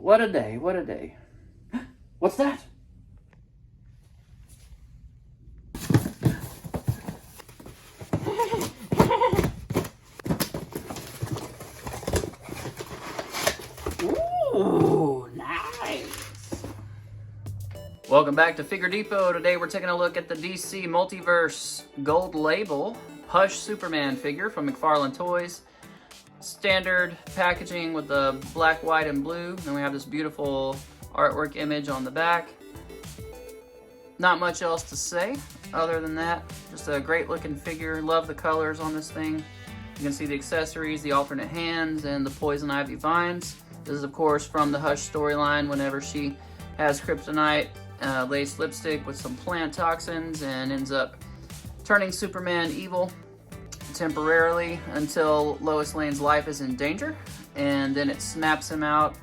What a day, what a day. What's that? Ooh, nice. Welcome back to Figure Depot. Today we're taking a look at the DC Multiverse Gold Label Hush Superman figure from McFarlane Toys. Standard packaging with the black, white, and blue. Then we have this beautiful artwork image on the back. Not much else to say other than that. Just a great looking figure. Love the colors on this thing. You can see the accessories, the alternate hands, and the poison ivy vines. This is of course from the Hush storyline whenever she has kryptonite laced lipstick with some plant toxins and ends up turning Superman evil temporarily until Lois Lane's life is in danger, and then it snaps him out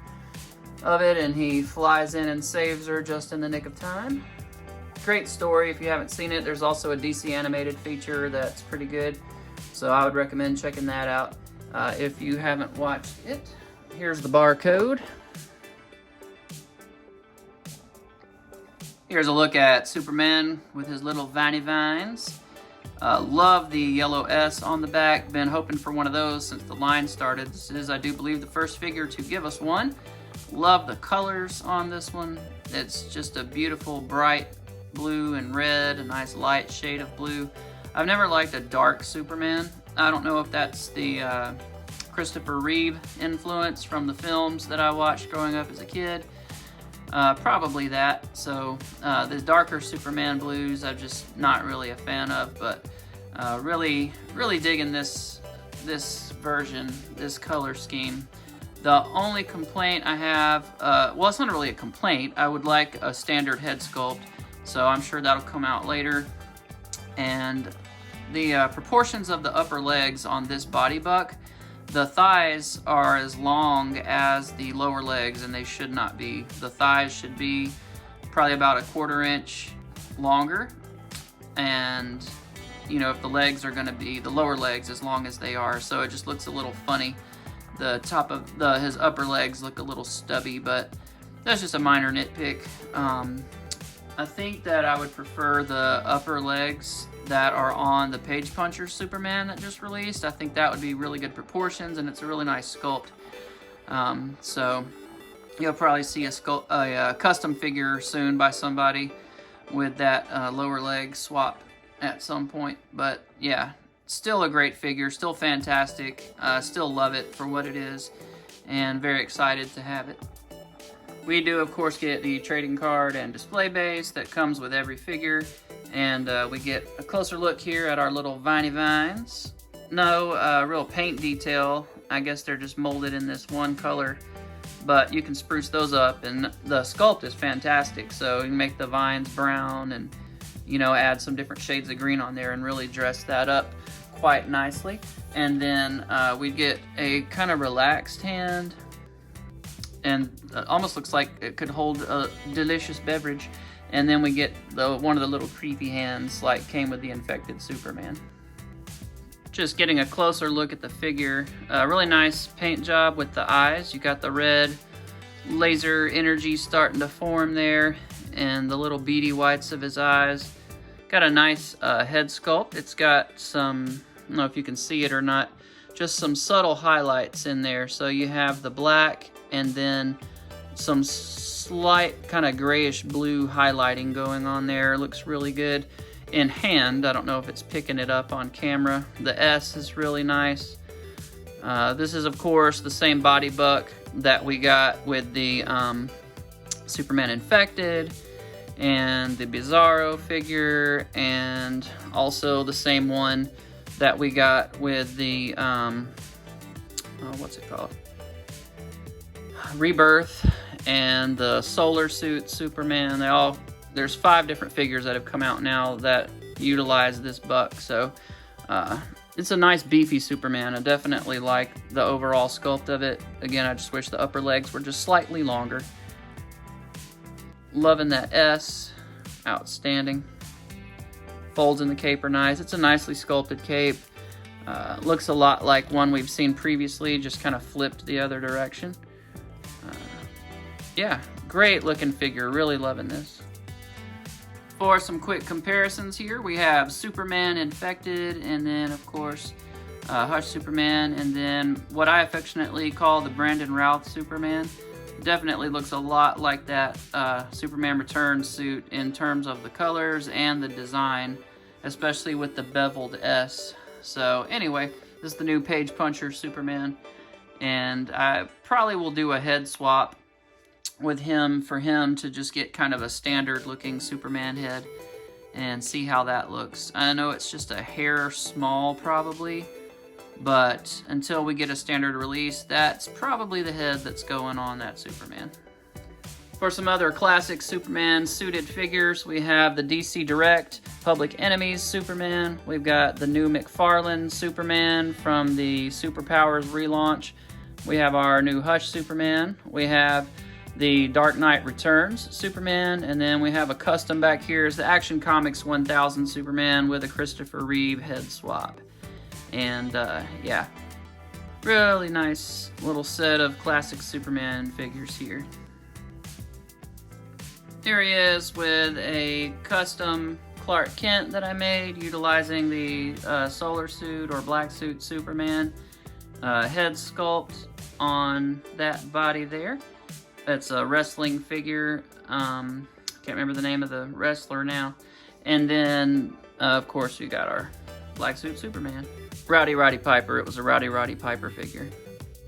of it and he flies in and saves her just in the nick of time. Great story. If you haven't seen it, there's also a DC animated feature that's pretty good, so I would recommend checking that out if you haven't watched it. Here's the barcode. Here's a look at Superman with his little viney vines. Love the yellow S on the back. Been hoping for one of those since the line started. This is, I do believe, the first figure to give us one. Love the colors on this one. It's just a beautiful bright blue and red, a nice light shade of blue. I've never liked a dark Superman. I don't know if that's the Christopher Reeve influence from the films that I watched growing up as a kid. Probably that. So the darker Superman blues I'm just not really a fan of, but really digging this version, this color scheme. The only complaint I have, well, it's not really a complaint. I would like a standard head sculpt, so I'm sure that'll come out later. And the proportions of the upper legs on this body buck, the thighs are as long as the lower legs, and they should not be. The thighs should be probably about a 1/4 inch longer, and you know, if the legs are going to be the lower legs as long as they are, so it just looks a little funny. The top of his upper legs look a little stubby, but that's just a minor nitpick. I think that I would prefer the upper legs that are on the Page Puncher Superman that just released. I think that would be really good proportions, and it's a really nice sculpt. So you'll probably see a custom figure soon by somebody with that lower leg swap at some point. But yeah, still a great figure, still fantastic. Still love it for what it is, and very excited to have it. We do, of course, get the trading card and display base that comes with every figure, and we get a closer look here at our little viney vines. No real paint detail. I guess they're just molded in this one color, but you can spruce those up, and the sculpt is fantastic. So you can make the vines brown and, you know, add some different shades of green on there and really dress that up quite nicely. And then we get a kind of relaxed hand, and almost looks like it could hold a delicious beverage. And then we get one of the little creepy hands like came with the infected Superman. Just getting a closer look at the figure. Really nice paint job with the eyes. You got the red laser energy starting to form there, and the little beady whites of his eyes. Got a nice head sculpt. It's got some, I don't know if you can see it or not, just some subtle highlights in there. So you have the black and then some slight kind of grayish blue highlighting going on there. Looks really good in hand. I don't know if it's picking it up on camera. The S is really nice. This is, of course, the same body buck that we got with the Superman Infected and the Bizarro figure, and also the same one that we got with the what's it called? Rebirth and the Solar Suit Superman. There's 5 different figures that have come out now that utilize this buck, so it's a nice beefy Superman. I definitely like the overall sculpt of it. Again, I just wish the upper legs were just slightly longer. Loving that S, outstanding. Folds in the cape are nice. It's a nicely sculpted cape. Looks a lot like one we've seen previously, just kind of flipped the other direction. Yeah, great looking figure. Really loving this. For some quick comparisons here, we have Superman Infected, and then of course Hush Superman, and then what I affectionately call the Brandon Routh Superman. Definitely looks a lot like that Superman Returns suit in terms of the colors and the design, especially with the beveled S. So anyway, this is the new Page Puncher Superman, and I probably will do a head swap with him for him to just get kind of a standard looking Superman head and see how that looks. I know it's just a hair small probably, but until we get a standard release, that's probably the head that's going on that Superman. For some other classic Superman suited figures, we have the DC Direct Public Enemies Superman. We've got the new McFarlane Superman from the Superpowers relaunch. We have our new Hush Superman. We have the Dark Knight Returns Superman, and then we have a custom back here is the Action Comics 1000 Superman with a Christopher Reeve head swap. And yeah, really nice little set of classic Superman figures here. Here he is with a custom Clark Kent that I made utilizing the solar suit or black suit Superman head sculpt on that body there. It's a wrestling figure. Can't remember the name of the wrestler now. And then, of course, we got our black suit Superman. Rowdy Roddy Piper. It was a Rowdy Roddy Piper figure.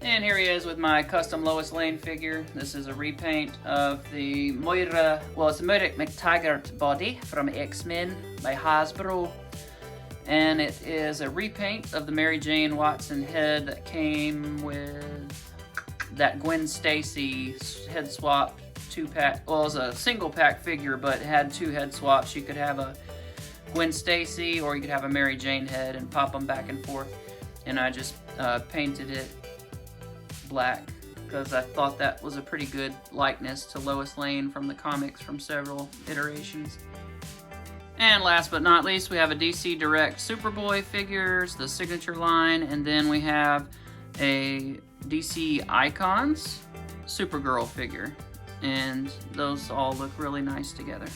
And here he is with my custom Lois Lane figure. This is a repaint of the Moira, well, it's a Moira McTaggart body from X-Men by Hasbro. And it is a repaint of the Mary Jane Watson head that came with that Gwen Stacy head swap 2-pack. Well, it was a single pack figure, but it had 2 head swaps. You could have a Gwen Stacy or you could have a Mary Jane head and pop them back and forth. And I just painted it black because I thought that was a pretty good likeness to Lois Lane from the comics from several iterations. And last but not least, we have a DC Direct Superboy figures, the signature line, and then we have a DC Icons Supergirl figure, and those all look really nice together.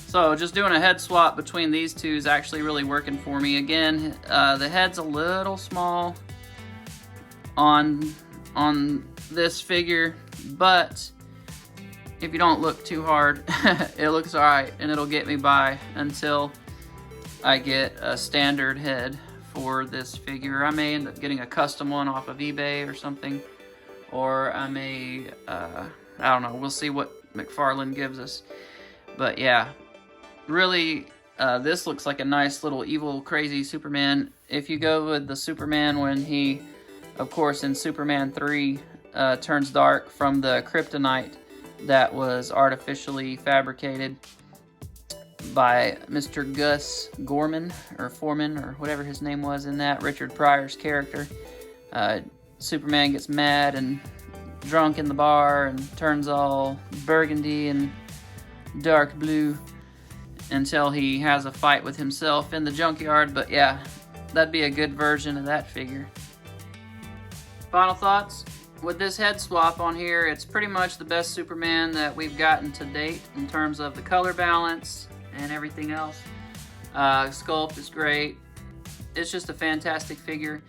So just doing a head swap between these two is actually really working for me. Again, the head's a little small on this figure, but if you don't look too hard, it looks alright, and it'll get me by until I get a standard head for this figure. I may end up getting a custom one off of eBay or something, or I may, I don't know, we'll see what McFarlane gives us. But yeah, really, this looks like a nice little evil, crazy Superman. If you go with the Superman when he, of course, in Superman 3, turns dark from the kryptonite that was artificially fabricated by Mr. Gus Gorman, or Foreman, or whatever his name was in that, Richard Pryor's character. Superman gets mad and drunk in the bar and turns all burgundy and dark blue until he has a fight with himself in the junkyard. But yeah, that'd be a good version of that figure. Final thoughts? With this head swap on here, it's pretty much the best Superman that we've gotten to date in terms of the color balance and everything else. Sculpt is great. It's just a fantastic figure.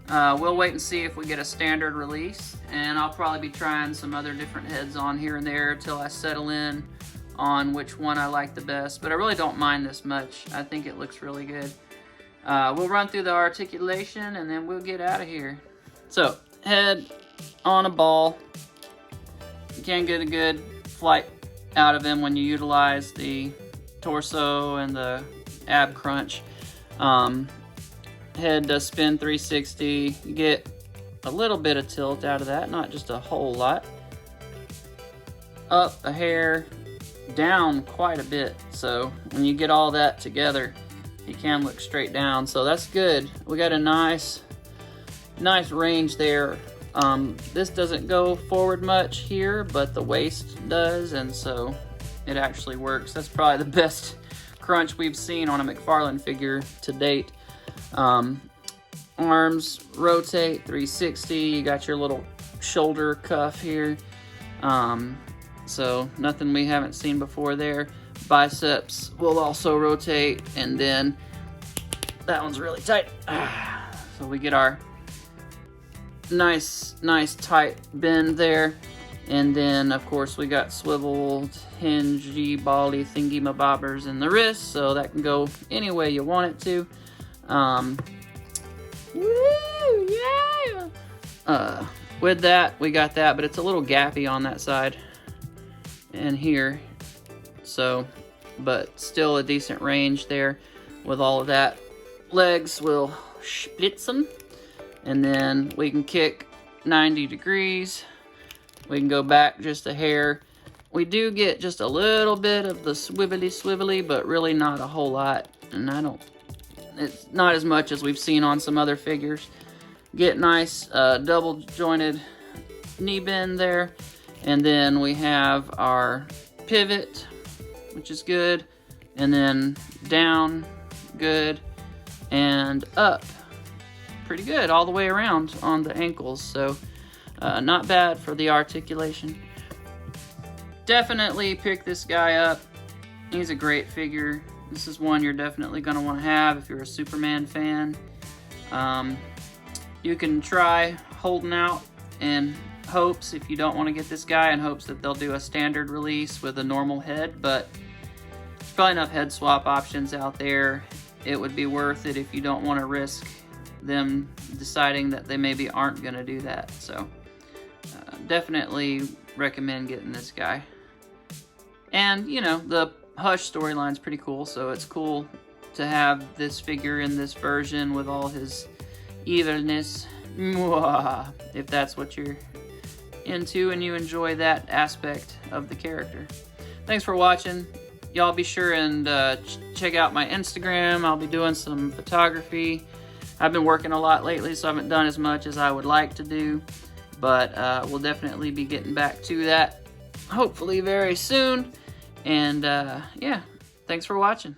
We'll wait and see if we get a standard release, and I'll probably be trying some other different heads on here and there till I settle in on which one I like the best, but I really don't mind this much. I think it looks really good. We'll run through the articulation and then we'll get out of here. So, head on a ball. You can get a good flight out of him when you utilize the torso and the ab crunch. Head does spin 360. You get a little bit of tilt out of that, not just a whole lot. Up a hair, down quite a bit. So when you get all that together, he can look straight down. So that's good. We got a nice range there. This doesn't go forward much here, but the waist does, and so it actually works. That's probably the best crunch we've seen on a McFarlane figure to date. Arms rotate 360. You got your little shoulder cuff here. So nothing we haven't seen before there. Biceps will also rotate, and then that one's really tight. So we get our nice tight bend there. And then, of course, we got swiveled, hingey, bally thingy-mabobbers in the wrist, so that can go any way you want it to. Woo, yeah! With that, we got that, but it's a little gappy on that side and here. So, but still a decent range there with all of that. Legs will splitzen, and then we can kick 90 degrees. We can go back just a hair. We do get just a little bit of the swivelly, but really not a whole lot. And it's not as much as we've seen on some other figures. Get nice double jointed knee bend there. And then we have our pivot, which is good. And then down, good. And up, pretty good all the way around on the ankles. So not bad for the articulation. Definitely pick this guy up. He's a great figure. This is one you're definitely going to want to have if you're a Superman fan. You can try holding out in hopes, if you don't want to get this guy, in hopes that they'll do a standard release with a normal head, but there's probably enough head swap options out there. It would be worth it if you don't want to risk them deciding that they maybe aren't going to do that. So definitely recommend getting this guy. And, you know, the Hush storyline's pretty cool, so it's cool to have this figure in this version with all his evilness, if that's what you're into and you enjoy that aspect of the character. Thanks for watching. Y'all be sure and check out my Instagram. I'll be doing some photography. I've been working a lot lately, so I haven't done as much as I would like to do, but we'll definitely be getting back to that hopefully very soon. And yeah, thanks for watching.